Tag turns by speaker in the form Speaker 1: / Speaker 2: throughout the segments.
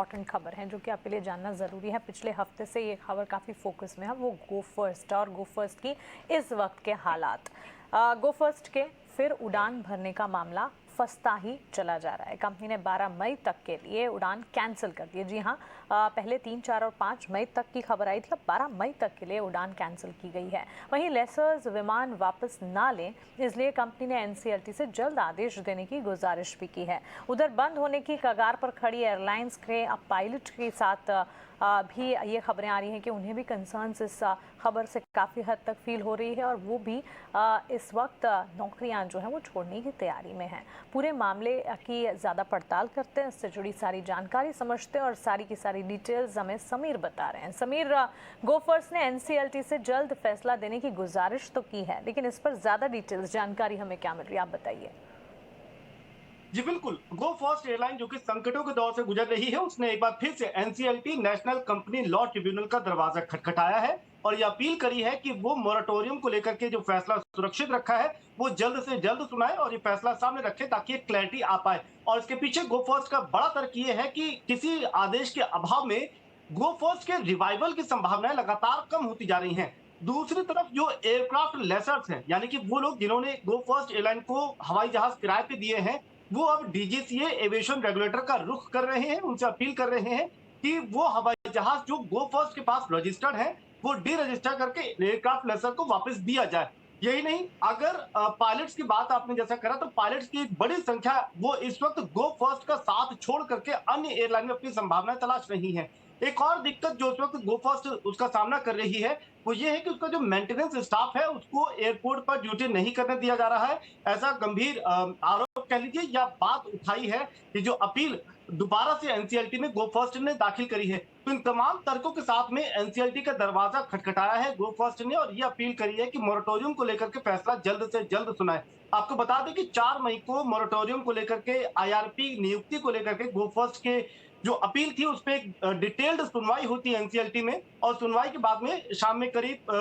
Speaker 1: Important खबर है जो कि आपके लिए जानना ज़रूरी है। पिछले हफ्ते से ये खबर काफ़ी फोकस में है, वो गो फर्स्ट और गो फर्स्ट की इस वक्त के हालात। गो फर्स्ट के फिर उड़ान भरने का मामला फंसता ही चला जा रहा है। कंपनी ने 12 मई तक के लिए उड़ान कैंसिल कर दी है। जी हाँ, पहले 3, 4 और 5 मई तक की खबर आई थी, अब 12 मई तक के लिए उड़ान कैंसिल की गई है। वहीं लेसर्स विमान वापस ना लें, इसलिए कंपनी ने एनसीएलटी से जल्द आदेश देने की गुजारिश भी की है। उधर बंद होने की कगार पर खड़ी एयरलाइंस के अब पायलट के साथ भी ये खबरें आ रही हैं कि उन्हें भी कंसर्न्स इस खबर से काफ़ी हद तक फील हो रही है और वो भी इस वक्त नौकरियां जो हैं वो छोड़ने की तैयारी में हैं। पूरे मामले की ज़्यादा पड़ताल करते हैं, इससे जुड़ी सारी जानकारी समझते हैं और सारी की सारी डिटेल्स हमें समीर बता रहे हैं। समीर, गो फर्स्ट ने एनसीएलटी से जल्द फैसला देने की गुजारिश तो की है, लेकिन इस पर ज़्यादा डिटेल्स जानकारी हमें क्या मिल रही है, आप बताइए।
Speaker 2: जी बिल्कुल, गो फर्स्ट एयरलाइन जो कि संकटों के दौर से गुजर रही है, उसने एक बार फिर से NCLT national company law tribunal का दरवाजा खटखटाया है और ये अपील करी है कि वो मोरेटोरियम को लेकर के जो फैसला सुरक्षित रखा है, वो जल्द से जल्द सुनाए और ये फैसला सामने रखे ताकि एक क्लैरिटी आ पाए। और इसके पीछे गो फर्स्ट का बड़ा तर्क ये है कि किसी आदेश के अभाव में गो फर्स्ट के रिवाइवल की संभावनाएं लगातार कम होती जा रही हैं। दूसरी तरफ जो एयरक्राफ्ट लेसर्स हैं, यानी कि वो लोग जिन्होंने गो फर्स्ट एयरलाइन को हवाई जहाज किराए पे दिए हैं, वो अब डीजीसीए एविएशन रेगुलेटर का रुख कर रहे हैं, उनसे अपील कर रहे हैं कि वो हवाई जहाज जो गो फर्स्ट के पास रजिस्टर्ड है, वो डी रजिस्टर करके एयरक्राफ्ट लेसर को वापस दिया जाए। यही नहीं, अगर पायलट्स की बात आपने जैसा करा, तो पायलट्स की एक बड़ी संख्या वो इस वक्त गो फर्स्ट का साथ छोड़ करके अन्य एयरलाइन में अपनी संभावनाएं तलाश रही हैं। एक और दिक्कत जो इस वक्त गो फर्स्ट उसका सामना कर रही है, वो ये है कि उसका जो मेंटेनेंस स्टाफ है, उसको एयरपोर्ट पर ड्यूटी नहीं करने दिया जा रहा है। ऐसा गंभीर आरोप कह लीजिए या बात उठाई है कि जो अपील दोबारा से एनसीएलटी में गो फर्स्ट ने दाखिल करी है। तो इन तमाम तर्कों के साथ में एनसीएलटी का दरवाजा खटखटाया है गो फर्स्ट ने और ये अपील करी है कि मोरेटोरियम को लेकर के फैसला जल्द से जल्द सुनाए। आपको बता दें कि 4 मई को मोरेटोरियम को लेकर के आईआरपी नियुक्ति को लेकर के गो फर्स्ट के जो अपील थी उस पे एक डिटेल्ड सुनवाई होती है एनसीएलटी में और सुनवाई के बाद में शाम में करीब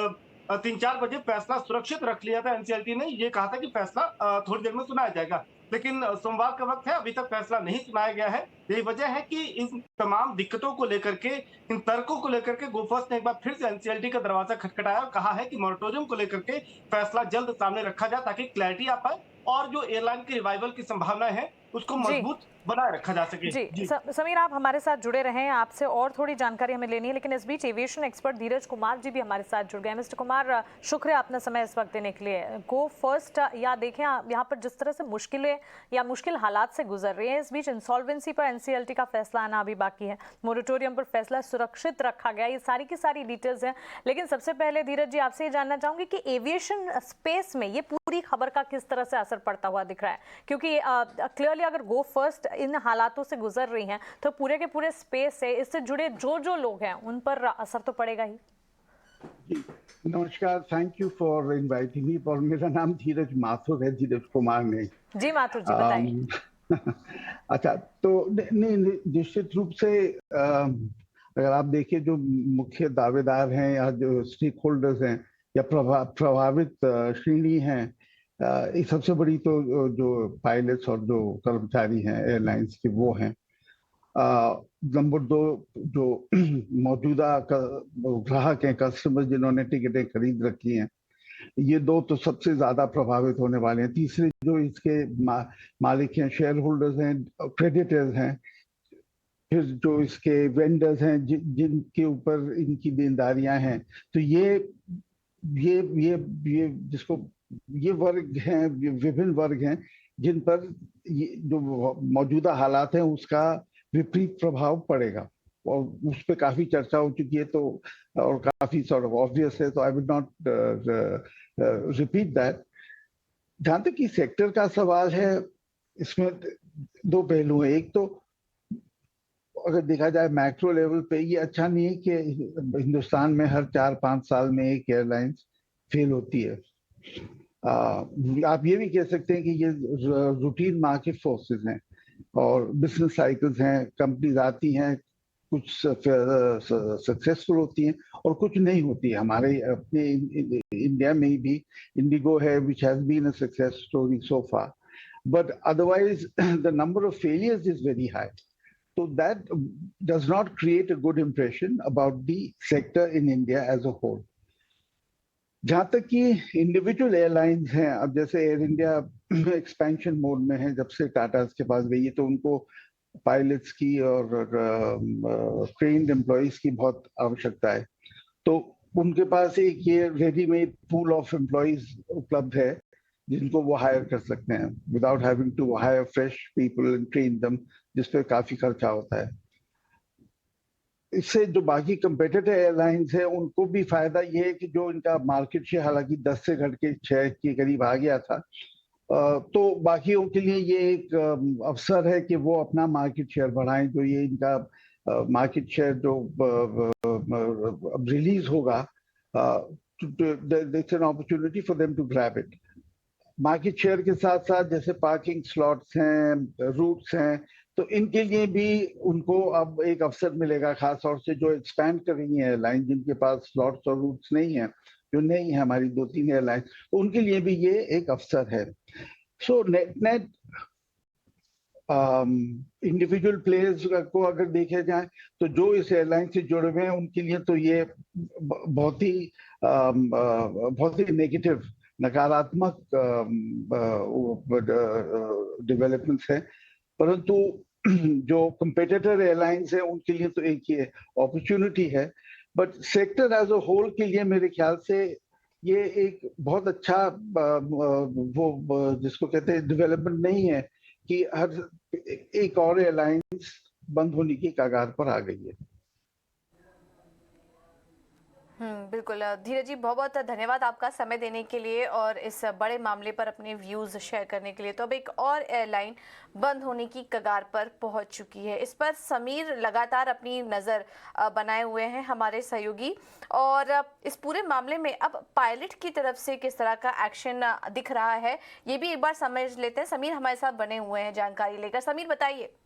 Speaker 2: 3-4 बजे फैसला सुरक्षित रख लिया था एनसीएलटी ने। ये कहा था कि फैसला थोड़ी देर में सुनाया जाएगा, लेकिन सोमवार का वक्त है, अभी तक फैसला नहीं सुनाया गया है। यही वजह है कि इन तमाम दिक्कतों को लेकर के, इन तर्कों को लेकर के गो फर्स्ट ने एक बार फिर से एनसीएलटी का दरवाजा खटखटाया और कहा है कि मोरेटोरियम को लेकर के फैसला जल्द सामने रखा जाए ताकि क्लैरिटी आ पाए और जो एयरलाइन के रिवाइवल की संभावनाएं हैं उसको
Speaker 1: जी
Speaker 2: मजबूत बनाए रखा जा सके।
Speaker 1: जी,
Speaker 2: जी
Speaker 1: समीर, आप हमारे साथ जुड़े रहें, आपसे और थोड़ी जानकारी हमें लेनी है, लेकिन इस बीच एविएशन एक्सपर्ट धीरज कुमार जी भी हमारे साथ जुड़ गए हैं। मिस्टर कुमार, शुक्रिया अपना समय इस वक्त देने के लिए। गो फर्स्ट या देखें यहाँ पर जिस तरह से मुश्किलें या मुश्किल हालात से गुजर रही है, इस बीच इंसॉल्वेंसी पर एनसीएलटी का फैसला आना अभी बाकी है, मोरेटोरियम पर फैसला सुरक्षित रखा गया, ये सारी की सारी डिटेल्स हैं। लेकिन सबसे पहले धीरज जी, आपसे ये जानना चाहूंगी कि एविएशन स्पेस में ये पूरी खबर का किस तरह से असर पड़ता हुआ दिख रहा है, क्योंकि क्लियरली अगर गो फर्स्ट इन हालातों से गुजर रही हैं तो पूरे के पूरे स्पेस से इससे जुड़े जो लोग हैं उन पर असर तो पड़ेगा ही।
Speaker 3: जी नमस्कार, thank you for inviting me. और मेरा नाम धीरज माथुर है, धीरज कुमार नहीं।
Speaker 1: जी माथुर जी, बताइए।
Speaker 3: अच्छा, तो नहीं, निश्चित रूप से अगर आप देखिए जो मुख्य दावेदार हैं या जो स्टेक होल्डर्स हैं या प्रभावित श्रेणी हैं, सबसे बड़ी तो जो पायलट्स और जो कर्मचारी हैं एयरलाइंस के वो हैं। नंबर 2 जो मौजूदा ग्राहक हैं, कस्टमर जिन्होंने टिकटें खरीद रखी हैं, ये 2 तो सबसे ज्यादा प्रभावित होने वाले हैं। तीसरे जो इसके मालिक हैं, शेयर होल्डर्स हैं, क्रेडिटर्स हैं, फिर जो इसके वेंडर्स हैं जिनके ऊपर इनकी देनदारियां हैं, तो ये जिसको ये वर्ग हैं, विभिन्न वर्ग हैं जिन पर जो मौजूदा हालात हैं उसका विपरीत प्रभाव पड़ेगा और उस पर काफी चर्चा हो चुकी है, तो और काफी सॉर्ट ऑफ ऑब्वियस है, तो I will not repeat that. जहां तक कि सेक्टर का सवाल है, इसमें 2 पहलू हैं। एक तो अगर देखा जाए मैक्रो लेवल पे, ये अच्छा नहीं है कि हिंदुस्तान में हर 4-5 साल में एक एयरलाइंस फेल होती है। आप ये भी कह सकते हैं कि ये रूटीन मार्केट फोर्सेस हैं और बिजनेस साइकिल्स हैं, कंपनीज आती हैं, कुछ सक्सेसफुल होती हैं और कुछ नहीं होती है। हमारे अपने इंडिया में भी इंडिगो है, which has been a success story so far, but otherwise the number of failures is very high. तो that does not create a good impression about the sector in India as a whole. जहां तक कि individual airlines हैं, अब जैसे air India expansion mode में है, जब से टाटा के पास गई है, तो उनको पायलट्स की और ट्रेन्ड एम्प्लॉइज की बहुत आवश्यकता है। तो उनके पास एक ये रेडीमेड पूल ऑफ एम्प्लॉइज उपलब्ध है जिनको वो हायर कर सकते हैं without having to hire fresh people and train them, जिसपे काफी खर्चा होता है। इससे जो बाकी कंपेटिटर एयरलाइंस है उनको भी फायदा ये है कि जो इनका मार्केट शेयर हालांकि 10 से घट के 6 के करीब आ गया था, तो बाकियों के लिए ये एक अवसर है कि वो अपना मार्केट शेयर बढ़ाएं। जो ये इनका मार्केट शेयर जो अब रिलीज होगा, it's an opportunity for them to grab it. Market share के साथ साथ जैसे पार्किंग स्लॉट्स हैं, रूट्स हैं, तो इनके लिए भी उनको अब एक अवसर मिलेगा, खास तौर से जो एक्सपैंड कर रही है एयरलाइन, जिनके पास स्लॉट्स और रूट्स नहीं है, जो नहीं है हमारी 2-3 एयरलाइन, तो उनके लिए भी ये एक अवसर है। सो नेट इंडिविजुअल प्लेयर्स को अगर देखे जाए तो जो इस एयरलाइन से जुड़े हुए हैं उनके लिए तो ये बहुत ही नेगेटिव, नकारात्मक डेवलपमेंट्स है। परंतु जो कंपेटिटर एयरलाइंस है उनके लिए तो एक ये अपॉर्चुनिटी है, but sector as a whole के लिए मेरे ख्याल से ये एक बहुत अच्छा वो जिसको कहते हैं डेवलपमेंट नहीं है कि हर एक और एयरलाइंस बंद होने की कगार पर आ गई है।
Speaker 4: बिल्कुल धीरज जी, बहुत बहुत धन्यवाद आपका समय देने के लिए और इस बड़े मामले पर अपने व्यूज शेयर करने के लिए। तो अब एक और एयरलाइन बंद होने की कगार पर पहुंच चुकी है, इस पर समीर लगातार अपनी नज़र बनाए हुए हैं, हमारे सहयोगी। और इस पूरे मामले में अब पायलट की तरफ से किस तरह का एक्शन दिख रहा है ये भी एक बार समझ लेते हैं। समीर हमारे साथ बने हुए हैं जानकारी लेकर। समीर बताइए।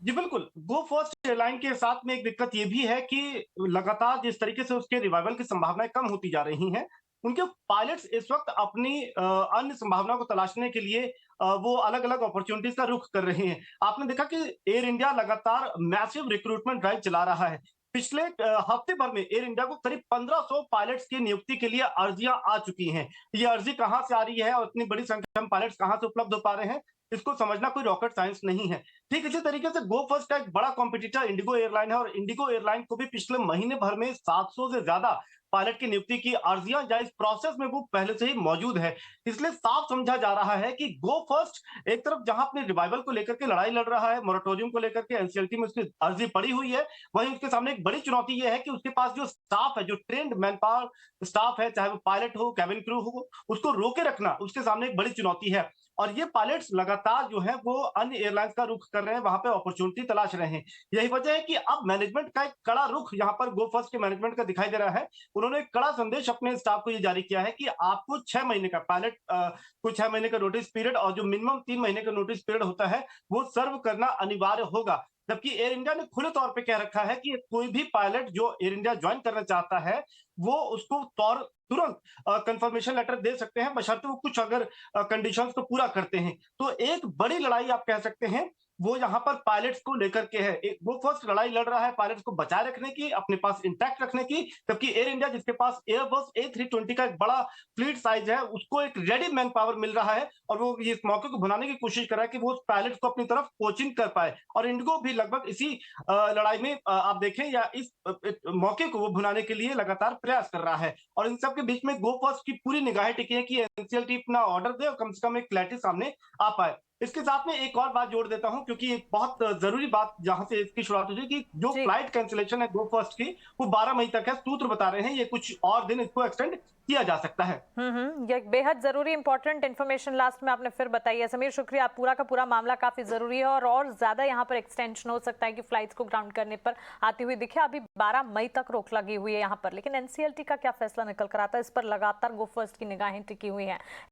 Speaker 2: जी बिल्कुल, गो फर्स्ट एयरलाइन के साथ में एक दिक्कत ये भी है कि लगातार जिस तरीके से उसके रिवाइवल की संभावनाएं कम होती जा रही हैं, उनके पायलट्स इस वक्त अपनी अन्य संभावनाओं को तलाशने के लिए वो अलग-अलग अपॉर्चुनिटीज का रुख कर रहे हैं। आपने देखा कि एयर इंडिया लगातार मैसिव रिक्रूटमेंट ड्राइव चला रहा है। पिछले हफ्ते भर में एयर इंडिया को करीब 1500 पायलट्स की नियुक्ति के लिए अर्जियां आ चुकी हैं। ये अर्जी कहां से आ रही है और इतनी बड़ी संख्या में पायलट्स कहां से उपलब्ध हो पा रहे हैं, इसको समझना कोई रॉकेट साइंस नहीं है। ठीक इसी तरीके से गो फर्स्ट का एक बड़ा कॉम्पिटिटर इंडिगो एयरलाइन है और इंडिगो एयरलाइन को भी पिछले महीने भर में 700 से ज्यादा पायलट की नियुक्ति की अर्जियां या इस प्रोसेस में वो पहले से ही मौजूद है। इसलिए साफ समझा जा रहा है कि गो फर्स्ट एक तरफ जहां अपने रिवाइवल को लेकर के लड़ाई लड़ रहा है, मोरेटोरियम को लेकर के एनसीएलटी में उसकी अर्जी पड़ी हुई है, वहीं उसके सामने एक बड़ी चुनौती यह है कि उसके पास जो स्टाफ है, जो ट्रेंड मैन पावर स्टाफ है, चाहे वो पायलट हो, कैबिन क्रू हो, उसको रोके रखना उसके सामने एक बड़ी चुनौती है। और ये पायलट्स लगातार जो है वो अन्य एयरलाइंस का रुख कर रहे हैं, वहां पे अपॉर्चुनिटी तलाश रहे हैं। यही वजह है कि अब मैनेजमेंट का एक कड़ा रुख यहाँ पर गो फर्स्ट के मैनेजमेंट का दिखाई दे रहा है। उन्होंने एक कड़ा संदेश अपने स्टाफ को ये जारी किया है कि आपको 6 महीने का पायलट को 6 महीने का नोटिस पीरियड और जो मिनिमम 3 महीने का नोटिस पीरियड होता है वो सर्व करना अनिवार्य होगा। जबकि एयर इंडिया ने खुले तौर पे कह रखा है कि कोई भी पायलट जो एयर इंडिया ज्वाइन करना चाहता है वो उसको तुरंत कंफर्मेशन लेटर दे सकते हैं, बशर्ते वो कुछ अगर कंडीशंस को पूरा करते हैं। तो एक बड़ी लड़ाई आप कह सकते हैं वो यहाँ पर पायलट्स को लेकर के है। वो फर्स्ट लड़ाई लड़ रहा है पायलट्स को बचाए रखने की, अपने पास इंटैक्ट रखने की, जबकि एयर इंडिया जिसके पास एयरबस A320 का एक बड़ा फ्लीट साइज है, उसको एक रेडी मैन पावर मिल रहा है और वो इस मौके को भुनाने की कोशिश कर रहा है कि वो पायलट्स को अपनी तरफ कोचिंग कर पाए। और इंडिगो भी लगभग इसी लड़ाई में आप देखें या इस मौके को वो भुनाने के लिए लगातार प्रयास कर रहा है। और इन सब के बीच में गो फर्स्ट की पूरी निगाहें टिकी है कि एनसीएलटी अपना ऑर्डर दे और कम से कम एक क्लैरिटी सामने आ पाए। इसके साथ में एक और बात जोड़ देता हूं क्योंकि एक बहुत जरूरी बात जहां से इसकी शुरुआत हुई कि जो फ्लाइट कैंसिलेशन है गो फर्स्ट की वो 12 मई तक है। सूत्र बता रहे हैं ये कुछ और दिन इसको एक्सटेंड किया जा सकता है।
Speaker 1: ये बेहद जरूरी इंपॉर्टेंट इन्फॉर्मेशन लास्ट में आपने फिर बताई है समीर, शुक्रिया। पूरा का पूरा मामला काफी जरूरी है और ज्यादा यहाँ पर एक्सटेंशन हो सकता है कि फ्लाइट्स को ग्राउंड करने पर आती हुई दिखे। अभी 12 मई तक रोक लगी हुई है यहाँ पर, लेकिन एनसीएलटी का क्या फैसला निकल कर आता है इस पर लगातार गो फर्स्ट की निगाहें टिकी हुई हैं।